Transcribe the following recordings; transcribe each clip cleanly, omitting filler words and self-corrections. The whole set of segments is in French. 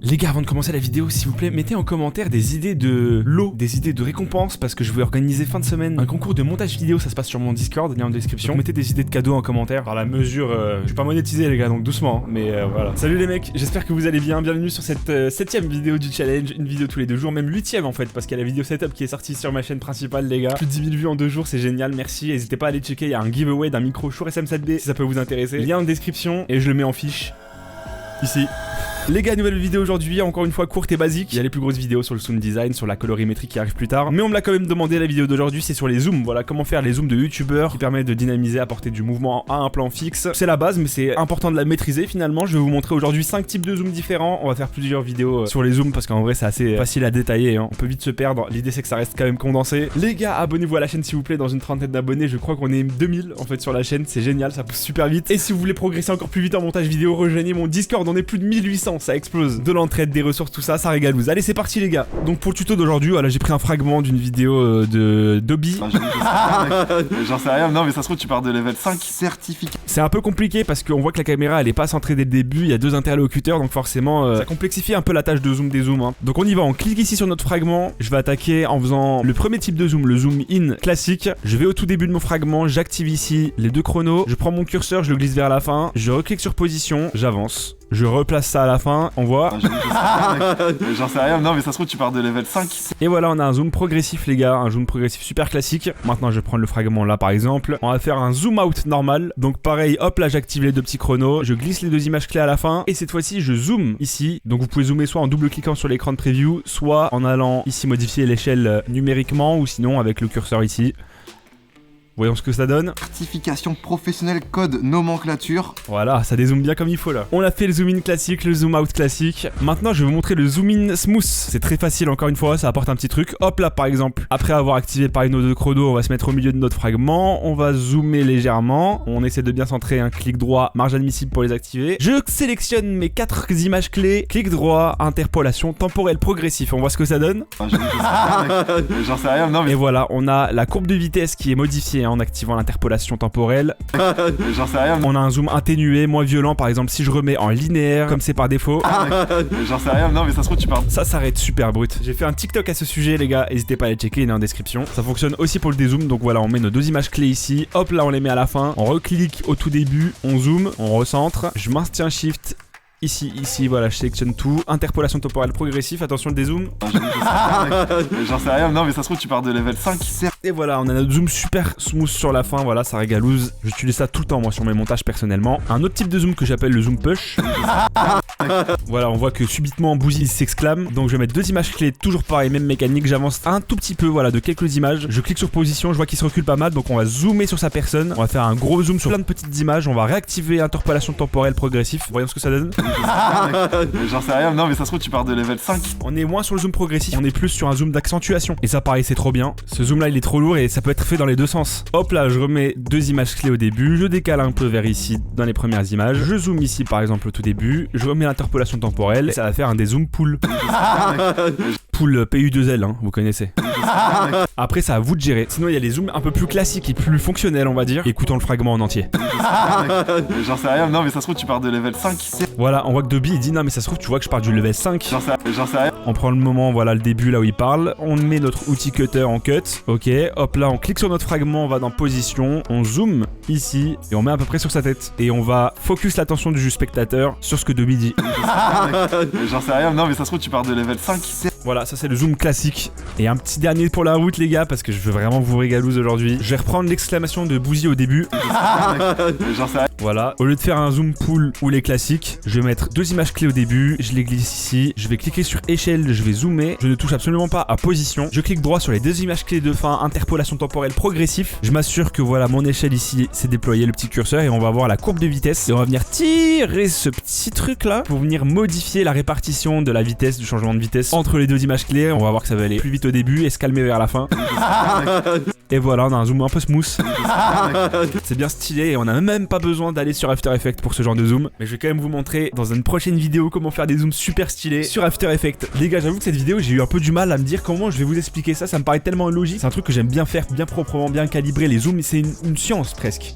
Les gars, avant de commencer la vidéo, s'il vous plaît, mettez en commentaire des idées de lots, des idées de récompenses, parce que je vais organiser fin de semaine un concours de montage vidéo, ça se passe sur mon Discord, lien en description. Donc mettez des idées de cadeaux en commentaire, par la mesure, je suis pas monétisé les gars, donc doucement, mais voilà. Salut les mecs, j'espère que vous allez bien, bienvenue sur cette 7ème vidéo du challenge, une vidéo tous les 2 jours, même 8ème en fait, parce qu'il y a la vidéo setup qui est sortie sur ma chaîne principale les gars. Plus de 10 000 vues en 2 jours, c'est génial, merci, n'hésitez pas à aller checker, il y a un giveaway d'un micro Shure SM7B si ça peut vous intéresser. Lien en description, et je le mets en fiche, ici. Les gars, nouvelle vidéo aujourd'hui, encore une fois courte et basique. Il y a les plus grosses vidéos sur le sound design, sur la colorimétrie qui arrive plus tard. Mais on me l'a quand même demandé, la vidéo d'aujourd'hui, c'est sur les zooms. Voilà, comment faire les zooms de youtubeurs qui permettent de dynamiser, apporter du mouvement à un plan fixe. C'est la base, mais c'est important de la maîtriser finalement. Je vais vous montrer aujourd'hui 5 types de zooms différents. On va faire plusieurs vidéos sur les zooms parce qu'en vrai, c'est assez facile à détailler. Hein. On peut vite se perdre. L'idée, c'est que ça reste quand même condensé. Les gars, abonnez-vous à la chaîne s'il vous plaît. Dans une trentaine d'abonnés, je crois qu'on est 2000 en fait sur la chaîne. C'est génial, ça pousse super vite. Et si vous voulez progresser encore plus vite en montage vidéo, rejoignez mon Discord. On est plus de 1800, ça explose. De l'entraide, des ressources, tout ça, ça régalouse. Allez, c'est parti les gars. Donc pour le tuto d'aujourd'hui, voilà, j'ai pris un fragment d'une vidéo de Dobby. J'en sais rien, non mais ça se trouve tu pars de level 5 certificat. C'est un peu compliqué parce qu'on voit que la caméra elle est pas centrée dès le début, il y a 2 interlocuteurs donc forcément ça complexifie un peu la tâche de zoom des zooms. Hein. Donc on y va, on clique ici sur notre fragment, je vais attaquer en faisant le premier type de zoom, le zoom in classique. Je vais au tout début de mon fragment, j'active ici les 2 chronos, je prends mon curseur, je le glisse vers la fin, je reclique sur position, j'avance. Je replace ça à la fin, on voit. J'en sais rien, non mais ça se trouve tu pars de level 5. Et voilà, on a un zoom progressif les gars, un zoom progressif super classique. Maintenant je vais prendre le fragment là par exemple. On va faire un zoom out normal. Donc pareil, hop là j'active les 2 petits chronos, je glisse les 2 images clés à la fin. Et cette fois-ci je zoome ici. Donc vous pouvez zoomer soit en double-cliquant sur l'écran de preview, soit en allant ici modifier l'échelle numériquement ou sinon avec le curseur ici. Voyons ce que ça donne. Certification professionnelle code nomenclature. Voilà, ça dézoome bien comme il faut là. On a fait le zoom in classique, le zoom out classique. Maintenant, je vais vous montrer le zoom in smooth. C'est très facile encore une fois, ça apporte un petit truc. Hop là, par exemple, après avoir activé pareil nos 2 chronos, on va se mettre au milieu de notre fragment. On va zoomer légèrement. On essaie de bien centrer un clic droit, marge admissible pour les activer. Je sélectionne mes 4 images clés. Clic droit, interpolation temporelle progressif. On voit ce que ça donne. J'en sais rien, non mais... Et voilà, on a la courbe de vitesse qui est modifiée en activant l'interpolation temporelle. J'en sais rien. On a un zoom atténué, moins violent, par exemple si je remets en linéaire, comme c'est par défaut. J'en sais rien, non mais ça se trouve tu pars. Ça s'arrête super brut. J'ai fait un TikTok à ce sujet les gars, n'hésitez pas à aller checker, il est en description. Ça fonctionne aussi pour le dézoom, donc voilà, on met nos 2 images clés ici. Hop là, on les met à la fin. On reclique au tout début, on zoome, on recentre. Je maintiens Shift. Ici, voilà, je sélectionne tout. Interpolation temporelle progressif, attention le dézoom. J'en sais rien, non mais ça se trouve tu pars de level 5. Et voilà, on a notre zoom super smooth sur la fin, voilà, ça régalouse. J'utilise ça tout le temps moi sur mes montages personnellement. Un autre type de zoom que j'appelle le zoom push. Voilà, on voit que subitement Bouzy s'exclame. Donc je vais mettre 2 images clés, toujours pareil, même mécanique. J'avance un tout petit peu, voilà, de quelques images. Je clique sur position, je vois qu'il se recule pas mal. Donc on va zoomer sur sa personne. On va faire un gros zoom sur plein de petites images. On va réactiver interpolation temporelle progressif. Voyons ce que ça donne. J'en sais rien, non mais ça se trouve tu pars de level 5. On est moins sur le zoom progressif, on est plus sur un zoom d'accentuation. Et ça pareil, c'est trop bien. Ce zoom là il est trop lourd et ça peut être fait dans les 2 sens. Hop là, je remets 2 images clés au début, je décale un peu vers ici dans les premières images. Je zoome ici par exemple au tout début, je remets l'interpolation temporelle et ça va faire un dézoom pool. Pool PU2L, hein, vous connaissez. Après ça à vous de gérer. Sinon il y a les zooms un peu plus classiques et plus fonctionnels on va dire. Écoutons le fragment en entier. J'en sais rien, non mais ça se trouve tu pars de level 5. Voilà, on voit que Dobby il dit non mais ça se trouve tu vois que je pars du level 5. J'en sais rien. On prend le moment, voilà le début là où il parle. On met notre outil cutter en cut. Ok, hop là on clique sur notre fragment, on va dans position. On zoome ici et on met à peu près sur sa tête. Et on va focus l'attention du spectateur sur ce que Dobby dit. J'en sais rien, non mais ça se trouve tu pars de level 5. Voilà, ça c'est le zoom classique. Et un petit dernier pour la route les gars, parce que je veux vraiment vous régalouse aujourd'hui. Je vais reprendre l'exclamation de Bouzy au début. J'en sais rien. Voilà, au lieu de faire un zoom pool ou les classiques, je vais mettre 2 images clés au début, je les glisse ici, je vais cliquer sur échelle, je vais zoomer, je ne touche absolument pas à position, je clique droit sur les 2 images clés de fin, interpolation temporelle progressif, je m'assure que voilà mon échelle ici s'est déployé le petit curseur et on va voir la courbe de vitesse et on va venir tirer ce petit truc là pour venir modifier la répartition de la vitesse, du changement de vitesse entre les 2 images clés. On va voir que ça va aller plus vite au début et se calmer vers la fin. Et voilà, on a un zoom un peu smooth. C'est bien stylé et on n'a même pas besoin d'aller sur After Effects pour ce genre de zoom. Mais je vais quand même vous montrer dans une prochaine vidéo comment faire des zooms super stylés sur After Effects. Les gars, j'avoue que cette vidéo, j'ai eu un peu du mal à me dire comment je vais vous expliquer ça. Ça me paraît tellement logique. C'est un truc que j'aime bien faire, bien proprement, bien calibrer. Les zooms, c'est une science presque.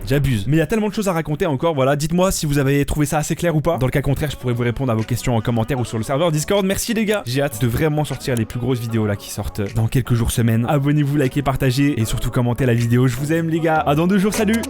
j'abuse. Mais il y a tellement de choses à raconter encore, voilà. Dites-moi si vous avez trouvé ça assez clair ou pas. Dans le cas contraire, je pourrais vous répondre à vos questions en commentaire ou sur le serveur Discord. Merci les gars. J'ai hâte de vraiment sortir les plus grosses vidéos là qui sortent dans quelques jours, semaines. Abonnez-vous, likez, partagez et surtout commentez la vidéo. Je vous aime les gars. À dans 2 jours, salut.